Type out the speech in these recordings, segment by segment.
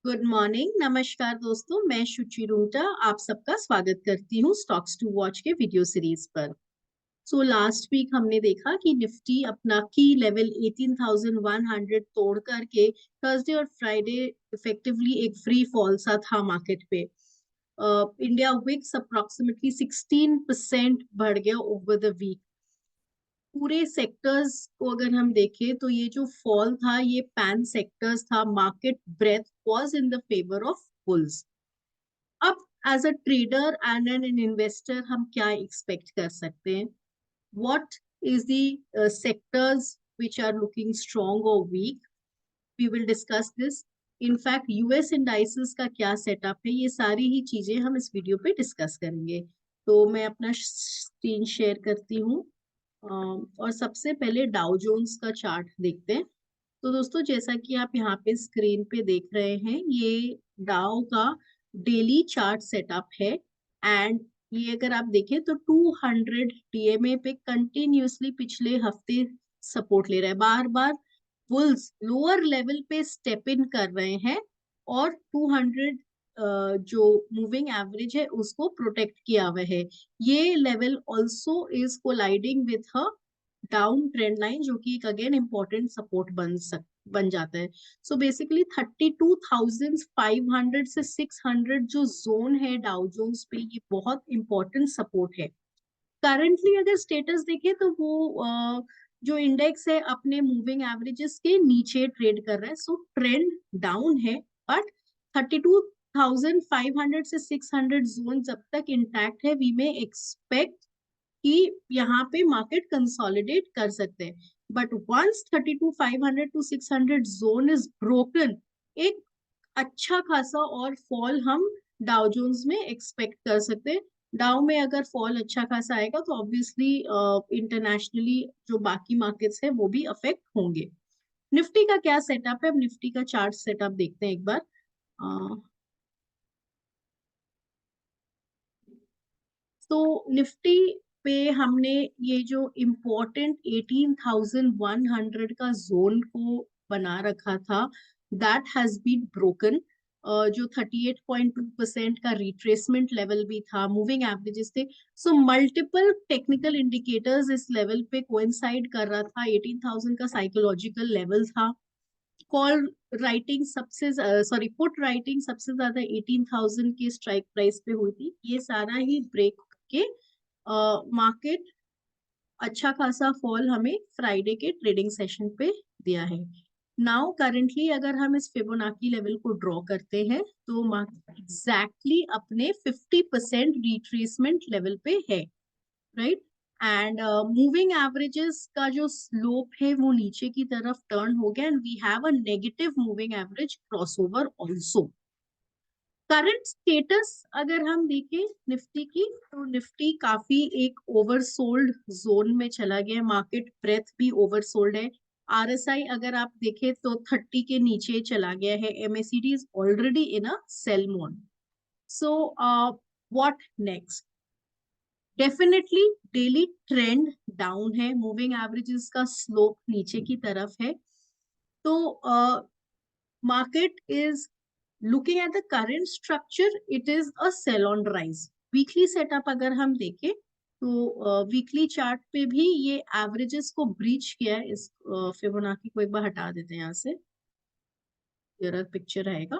Good morning, नमस्कार दोस्तों। मैं शुचि रुंगटा आप सबका स्वागत करती हूँ स्टॉक्स टू वॉच के वीडियो सीरीज पर। लास्ट वीक हमने देखा कि निफ्टी अपना की लेवल 18,100 तोड़ करके थर्सडे और फ्राइडे इफेक्टिवली एक फ्री फॉल सा था मार्केट पे। इंडिया विक्स अप्रोक्सीमेटली 16% बढ़ गया ओवर द वीक। पूरे सेक्टर्स को अगर हम देखें तो ये जो फॉल था ये पैन सेक्टर्स था। Market breadth was in the favour of bulls. अब as a trader and an investor हम क्या एक्सपेक्ट कर सकते हैं? What is the sectors which are looking strong or weak? We will discuss this. In fact, US indices का क्या setup है, ये सारी ही चीजें हम इस वीडियो पे डिस्कस करेंगे। तो मैं अपना स्क्रीन शेयर करती हूँ और सबसे पहले डाउ जोन्स का चार्ट देखते हैं। तो दोस्तों, जैसा कि आप यहाँ पे स्क्रीन पे देख रहे हैं, ये डाउ का डेली चार्ट सेटअप है। एंड ये अगर आप देखें तो 200 डीएमए पे कंटिन्यूसली पिछले हफ्ते सपोर्ट ले रहा है। बार बार बुल्स लोअर लेवल पे स्टेप इन कर रहे हैं और 200 जो मूविंग एवरेज है उसको प्रोटेक्ट किया हुआ है। ये level also is colliding with ह डाउन ट्रेंड लाइन, जो कि एक अगेन इंपॉर्टेंट सपोर्ट बन जाता है। सो बेसिकली 32,500 से 600 जो जोन है डाउ जोन्स पे, ये बहुत इंपॉर्टेंट सपोर्ट है। करंटली अगर स्टेटस देखें तो वो जो इंडेक्स है अपने मूविंग एवरेजेस के नीचे ट्रेड कर रहा है। सो ट्रेंड डाउन है, बट 32,500 से 600 जोन जब तक इंटैक्ट है, वी मे एक्सपेक्ट कि यहाँ पे मार्केट कंसोलिडेट कर सकते हैं। But once 32,500 to 600 zone is broken, एक अच्छा खासा और फॉल हम डाउ जोन्स में एक्सपेक्ट कर सकते हैं। डाउ में अगर फॉल अच्छा खासा आएगा तो ऑब्वियसली इंटरनेशनली जो बाकी मार्केट्स है वो भी अफेक्ट होंगे। निफ्टी का क्या सेटअप है? अब निफ्टी का चार्ट सेटअप देखते हैं एक बार। तो निफ्टी पे हमने ये जो इम्पोर्टेंट 18,100 का जोन को बना रखा था, दैट हैज बीन ब्रोकन। जो 38.2% का रिट्रेसमेंट लेवल भी था, मूविंग एवरेजेस थे। सो मल्टीपल टेक्निकल इंडिकेटर्स इस लेवल पे कोइंसाइड कर रहा था। 18,000 का साइकोलॉजिकल लेवल था। कॉल राइटिंग सबसे सॉरी पुट राइटिंग सबसे ज्यादा 18,000 की स्ट्राइक प्राइस पे हुई थी। ये सारा ही ब्रेक के मार्केट अच्छा खासा फॉल हमें फ्राइडे के ट्रेडिंग सेशन पे दिया है। नाउ करंटली अगर हम इस फिबोनाची लेवल को ड्रॉ करते हैं तो मार्केट एग्जैक्टली अपने 50% रिट्रेसमेंट लेवल पे है, राइट। एंड मूविंग एवरेजेस का जो स्लोप है वो नीचे की तरफ टर्न हो गया, and we have a negative moving average crossover also. Current status अगर हम देखें निफ्टी की, तो निफ्टी काफी एक ओवरसोल्ड जोन में चला गया। मार्केट ब्रेथ भी ओवरसोल्ड है। आरएसआई अगर आप देखें तो 30 के नीचे चला गया है। MACD is already in a sell mode. So what next? Definitely daily trend down है, मूविंग एवरेजेस का स्लोप नीचे की तरफ है। तो market is looking at the current structure, it is a sell on rise. Weekly setup अगर हम देखें तो वीकली चार्ट पे भी ये एवरेजेस को ब्रीच किया है। इस फिबोनाची को एक बार हटा देते हैं यहाँ से, क्लियर पिक्चर रहेगा,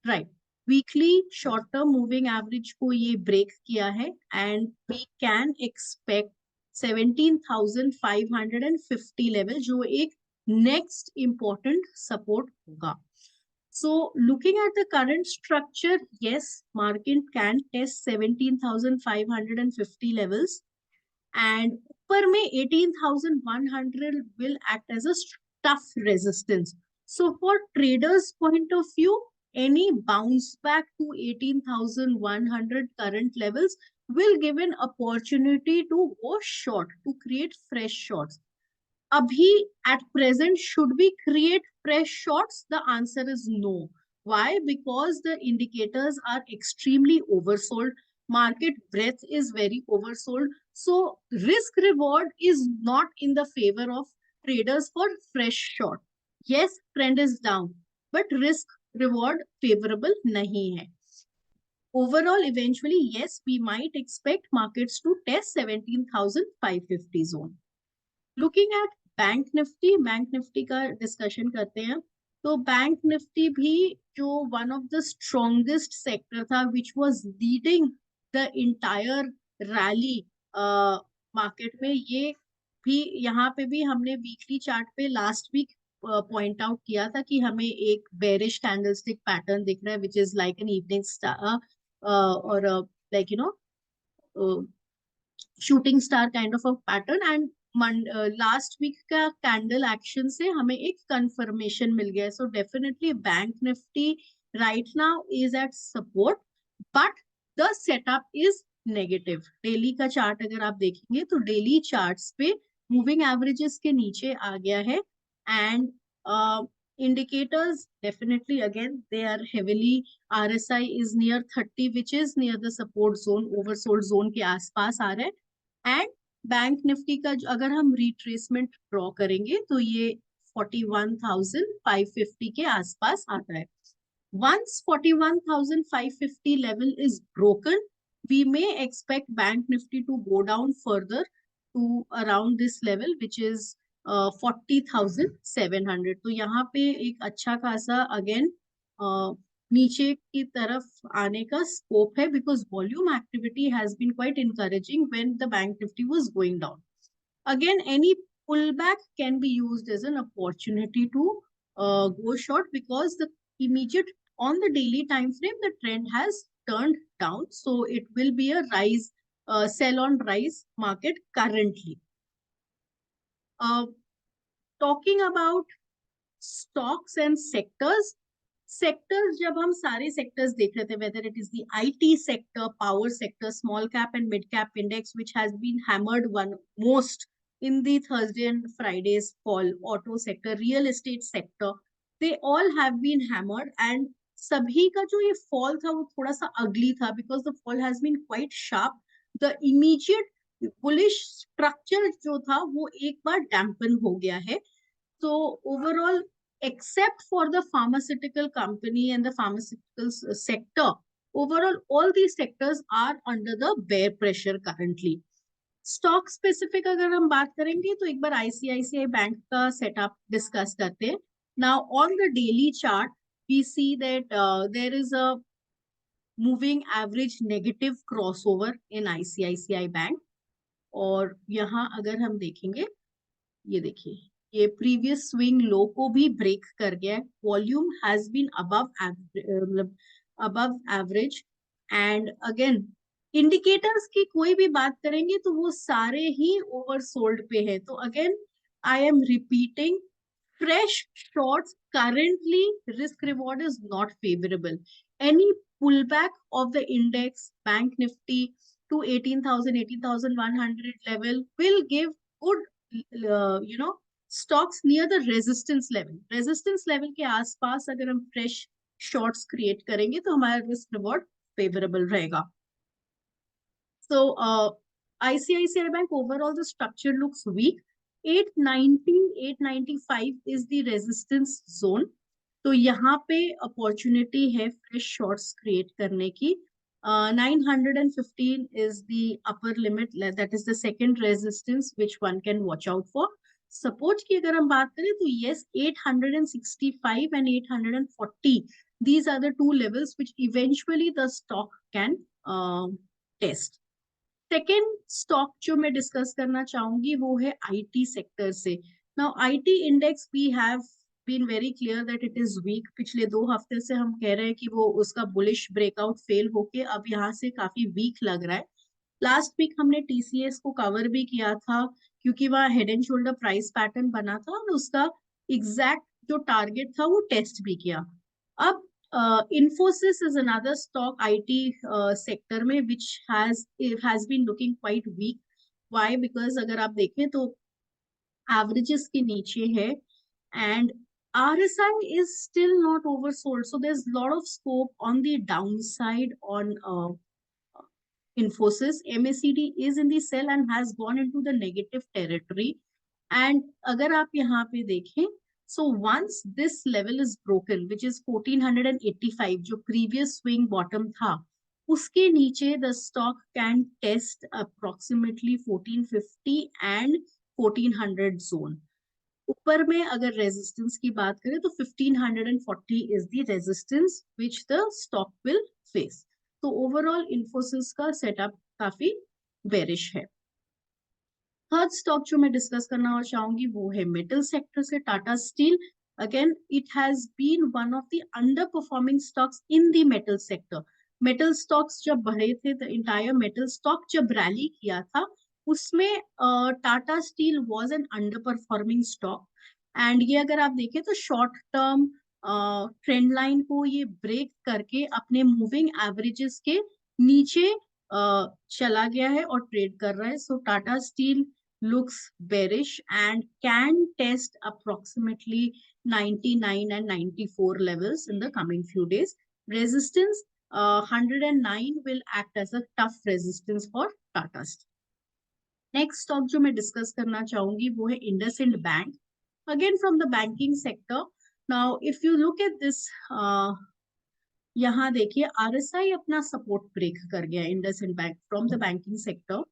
right. Weekly short term moving average को ये ब्रेक किया है, and we can expect 17,550 level जो एक नेक्स्ट इंपॉर्टेंट सपोर्ट होगा। So looking at the current structure, yes, market can test 17,550 levels, and ऊपर में 18,100 will act as a tough resistance. So for traders point of view, any bounce back to 18,100 current levels will give an opportunity to go short, to create fresh shorts. Abhi at present, should we create fresh shorts? The answer is no. Why? Because the indicators are extremely oversold. Market breadth is very oversold. So risk reward is not in the favor of traders for fresh short. Yes, trend is down, but risk reward favourable नहीं है. Overall, eventually, yes, we might expect markets to test 17,550 zone. Looking at bank Nifty का discussion करते हैं. तो bank Nifty भी जो one of the strongest sector था which was leading the entire rally market में, ये भी यहाँ पे भी हमने वीकली चार्ट पे लास्ट वीक पॉइंट आउट किया था कि हमें एक बेरिश कैंडलस्टिक पैटर्न दिख रहा है which is like an evening star और like you know shooting star kind of a pattern. And last week का कैंडल एक्शन से हमें एक कंफर्मेशन मिल गया. So definitely bank Nifty right now is at support, but the setup is negative. Daily का chart अगर आप देखेंगे तो डेली चार्ट्स पे मूविंग एवरेजेस के नीचे आ गया है. एंड indicators definitely again they are heavily, RSI is near 30 which is near the support zone, oversold zone के आसपास आ रहा है. एंड बैंक निफ्टी का अगर हम रिट्रेसमेंट ड्रॉ करेंगे तो ये 41,550 के आसपास आता है. Once 41,550 level is broken, we may expect Bank Nifty to go down further to around this level, which is 40,700. तो यहाँ पे एक अच्छा खासा अगेन नीचे की तरफ आने का स्कोप है because volume activity has been quite encouraging when the bank Nifty was going down. Again, any pullback can be used as an opportunity to go short because the immediate on the daily time frame the trend has turned down, so it will be a rise, sell on rise market currently. uh, Talking about stocks and sectors, sectors जब हम सारे sectors देख रहे थे, whether it is the IT sector, power sector, small cap and mid cap index which has been hammered one most in the Thursday and Friday's fall, auto sector, real estate sector, they all have been hammered. And सभी का जो ये fall था वो थोड़ा सा ugly था because the fall has been quite sharp. The immediate bullish structure जो था वो एक बार डैम्पन हो गया है. So overall, except for the pharmaceutical company and the pharmaceutical sector, overall all these sectors are under the bear pressure currently. Stock specific अगर हम बात करेंगे तो एक बार आईसीआईसीआई बैंक का सेटअप डिस्कस करते हैं. Now on the daily chart we see that there is a moving average negative crossover in ICICI bank. और यहाँ अगर हम देखेंगे, ये देखिए, ये प्रीवियस स्विंग लो को भी ब्रेक कर गया है. Volume has been above average. And again indicators की कोई भी बात करेंगे तो वो सारे ही ओवरसोल्ड पे है. तो again I am repeating, fresh shorts currently risk reward is not favorable. Any pullback of the index, bank nifty to 18,000 18,100 level will give good stocks near the resistance level के आसपास अगर हम fresh shorts create करेंगे तो हमारा risk reward favorable रहेगा. So ICICI Bank overall the structure looks weak. 890 895 is the resistance zone. तो यहाँ पे अपॉर्चुनिटी है फ्रेश शॉर्ट्स क्रिएट करने की. 915 is the upper limit, that is the second resistance which one can watch out for. Support की अगर हम बात करें तो yes, 865 and 840, these are the two levels which eventually the stock can test. Second stock जो मैं discuss करना चाहूंगी वो है आईटी सेक्टर से. Now IT index we have been very clear that it is weak. पिछले 2 हफ्ते से हम कह रहे हैं कि वो उसका बुलिश ब्रेकआउट फेल होके अब यहाँ से काफी वीक लग रहा है. लास्ट वीक हमने टीसीएस को कवर भी किया था क्योंकि वह head and shoulder price pattern बना था और उसका एग्जैक्ट जो टारगेट था वो टेस्ट भी किया. अब Infosys is another stock IT sector में which has been looking quite weak. Why? Because अगर आप देखें तो averages के नीचे है and RSI is still not oversold. So there's a lot of scope on the downside on Infosys. MACD is in the sell and has gone into the negative territory. And अगर आप यहाँ पे देखें So once this level is broken, which is 1485, जो previous swing bottom था, उसके नीचे the stock can test approximately 1450 and 1400 zone. ऊपर में अगर रेजिस्टेंस की बात करें तो 1540 is the resistance which the stock will face. तो ओवरऑल इन्फोसिस का सेटअप काफी बेरिश है. थर्ड स्टॉक जो मैं डिस्कस करना और चाहूंगी वो है मेटल सेक्टर से Tata steel. Again it has been one of the underperforming stocks in the metal sector. Metal stocks जब बढ़े थे, द इंटायर मेटल स्टॉक जब रैली किया था, उसमें Tata steel was an underperforming stock. And ये अगर आप देखें तो शॉर्ट टर्म ट्रेंड लाइन को ये ब्रेक करके अपने मूविंग एवरेजेस के नीचे चला गया है और ट्रेड कर रहा है. So Tata steel looks bearish and can test approximately 99 and 94 levels in the coming few days. Resistance 109 will act as a tough resistance for Tata Steel. Next stock जो मैं डिस्कस करना चाहूंगी वो है IndusInd bank. Again from the banking sector. Now if you look at this, यहाँ देखिए RSI अपना support break कर गया IndusInd bank from the banking sector.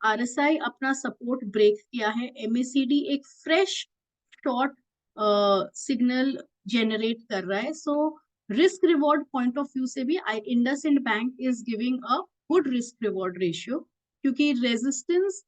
RSI अपना सपोर्ट ब्रेक किया है. MACD एक फ्रेश शॉर्ट सिग्नल जेनरेट कर रहा है. So risk reward point of view से भी IndusInd bank is giving a good risk reward ratio, क्योंकि resistance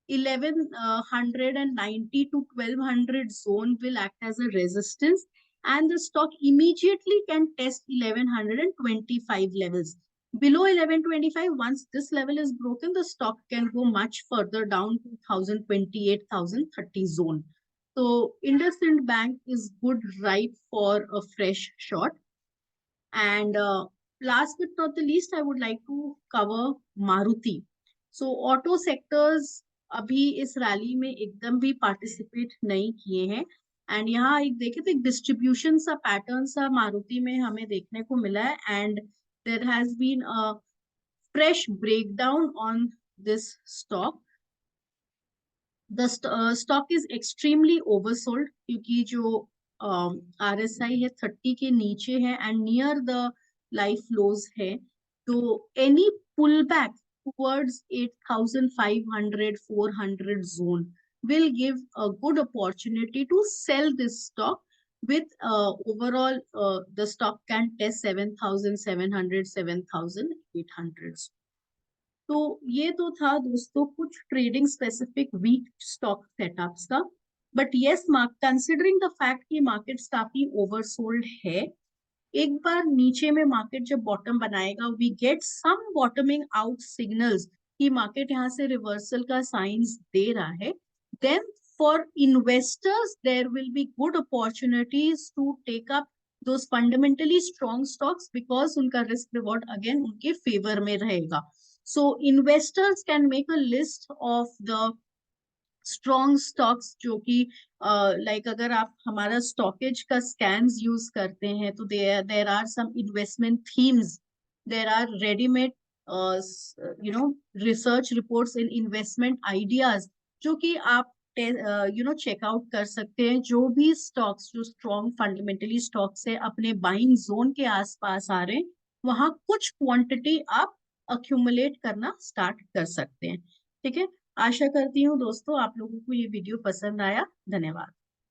1190 to 1200 zone will act as a resistance, and the stock immediately can test 1125 levels. Below 1125, once this level is broken, the stock can go much further down to 1028, 1030 zone. So IndusInd Bank is good ripe for a fresh shot. And last but not the least, I would like to cover Maruti. So auto sectors अभी इस rally में एकदम भी participate नहीं किए हैं. And यहाँ एक देखे तो एक डिस्ट्रीब्यूशन सा पैटर्न सा मारुति में हमें देखने को मिला है. And there has been a fresh breakdown on this stock. The stock is extremely oversold, क्योंकि जो RSI है 30 के नीचे है and near the life lows है. तो any pullback towards 8500 400 zone will give a good opportunity to sell this stock with overall the stock can test 7700 7800. तो ये तो था दोस्तों कुछ trading specific week stock setups का. But yes, considering the fact कि मार्केट्स काफी oversold है, एक बार नीचे में मार्केट जब बॉटम बनाएगा, we get some bottoming out signals कि मार्केट यहाँ से रिवर्सल का साइंस दे रहा है, then for investors there will be good opportunities to take up those fundamentally strong stocks, because उनका रिस्क रिवॉर्ड अगेन उनके फेवर में रहेगा. So investors can make a list of the strong stocks जो कि like अगर आप हमारा stockage का स्कैन्स यूज करते हैं तो there are some investment themes, there are readymade research reports in investment ideas जो कि आप चेकआउट कर सकते हैं. जो भी स्टॉक्स जो स्ट्रॉन्ग फंडामेंटली स्टॉक्स है अपने बाइंग जोन के आसपास आ रहे हैं, वहां कुछ क्वांटिटी आप अक्यूमुलेट करना स्टार्ट कर सकते हैं. ठीक है, आशा करती हूँ दोस्तों आप लोगों को ये वीडियो पसंद आया. धन्यवाद.